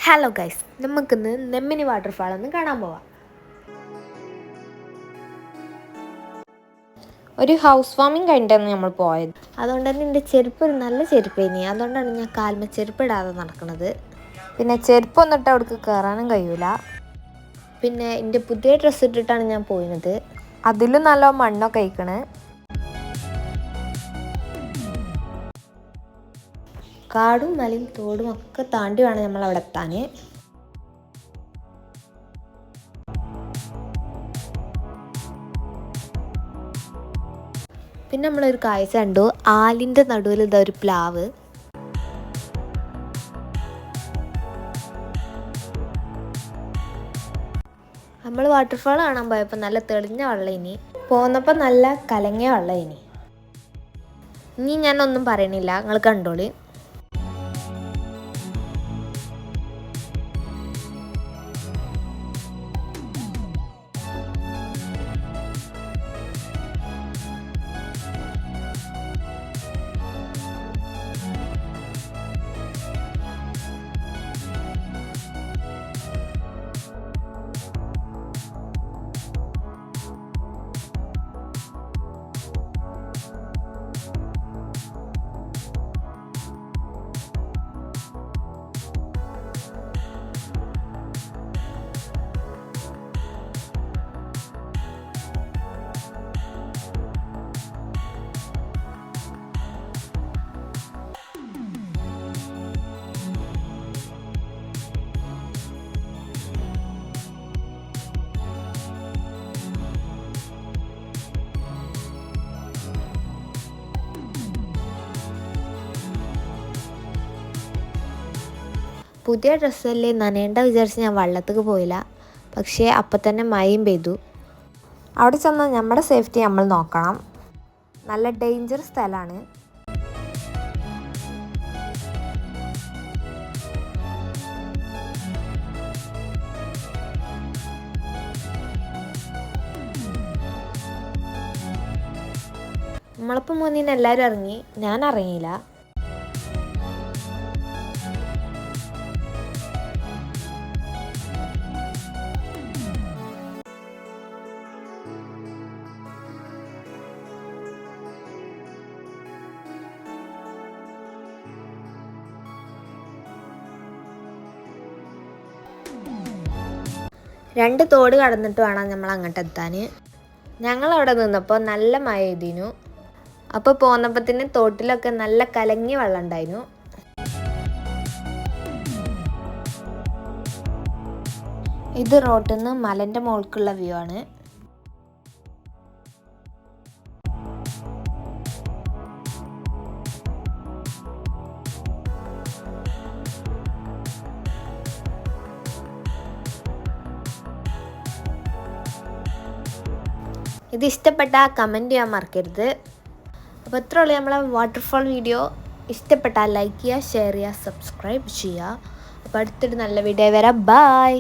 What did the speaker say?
Hello guys, നമുക്കിന്ന് Nemmini waterfall ഒന്ന് കാണാൻ പോവാം. ഒരു ഹൗസ് വാമിങ് കഴിഞ്ഞിട്ടാണ് നമ്മൾ പോയത്. അതുകൊണ്ട് തന്നെ എൻ്റെ ചെരുപ്പ് ഒരു നല്ല ചെരുപ്പേനി. അതുകൊണ്ടാണ് ഞാൻ കാൽമ ചെരുപ്പ് ഇടാതെ നടക്കുന്നത്. പിന്നെ ചെരുപ്പൊന്നും ഇട്ട് അവിടേക്ക് കയറാനും കഴിയൂല. പിന്നെ എൻ്റെ പുതിയ ഡ്രസ്സ് ഇട്ടിട്ടാണ് ഞാൻ പോയിരുന്നത്. അതിലും നല്ല മണ്ണൊക്കെ കഴിക്കണ്. കാടും മലയും തോടും ഒക്കെ താണ്ടി വേണം നമ്മൾ അവിടെ എത്താൻ. പിന്നെ നമ്മളൊരു കാഴ്ച കണ്ടു. ആലിൻ്റെ നടുവിൽ ഇതാ ഒരു പ്ലാവ്. നമ്മൾ വാട്ടർഫാൾ കാണാൻ പോയപ്പോൾ നല്ല തെളിഞ്ഞ വെള്ളം ഇനി പോന്നപ്പോൾ നല്ല കലങ്ങിയ വെള്ളം ഇനി ഞാനൊന്നും പറയണില്ല, നിങ്ങൾ കണ്ടോളി. പുതിയ ഡ്രസ്സല്ലേ നനയേണ്ട വിചാരിച്ച് ഞാൻ വെള്ളത്തേക്ക് പോയില്ല. പക്ഷേ അപ്പം തന്നെ മഴയും പെയ്തു. അവിടെ ചെന്നാൽ നമ്മുടെ സേഫ്റ്റി നമ്മൾ നോക്കണം. നല്ല ഡേഞ്ചർ സ്ഥലമാണ്. നമ്മളിപ്പം മൂന്നിന് എല്ലാവരും ഇറങ്ങി, ഞാൻ ഇറങ്ങിയില്ല. രണ്ട് തോട് കടന്നിട്ട് വേണം നമ്മൾ അങ്ങോട്ട് എത്താൻ. ഞങ്ങളവിടെ നിന്നപ്പോൾ നല്ല മഴ പെയ്തിരുന്നു. അപ്പോൾ പോന്നപ്പത്തിന് തോട്ടിലൊക്കെ നല്ല കലങ്ങിയ വെള്ളം ഉണ്ടായിരുന്നു. ഇത് റോട്ടിൽ നിന്ന് മലൻ്റെ മുകൾക്കുള്ള വ്യൂ ആണ്. ഇത് ഇഷ്ടപ്പെട്ടാൽ കമൻറ്റ് ചെയ്യാൻ മറക്കരുത്. അപ്പോൾ ഇത്ര ഉള്ളൂ നമ്മളെ വാട്ടർഫാൾ വീഡിയോ. ഇഷ്ടപ്പെട്ടാൽ ലൈക്ക് ചെയ്യുക, ഷെയർ ചെയ്യുക, സബ്സ്ക്രൈബ് ചെയ്യുക. അപ്പോൾ അടുത്തൊരു നല്ല വീഡിയോ വരാം. ബൈ.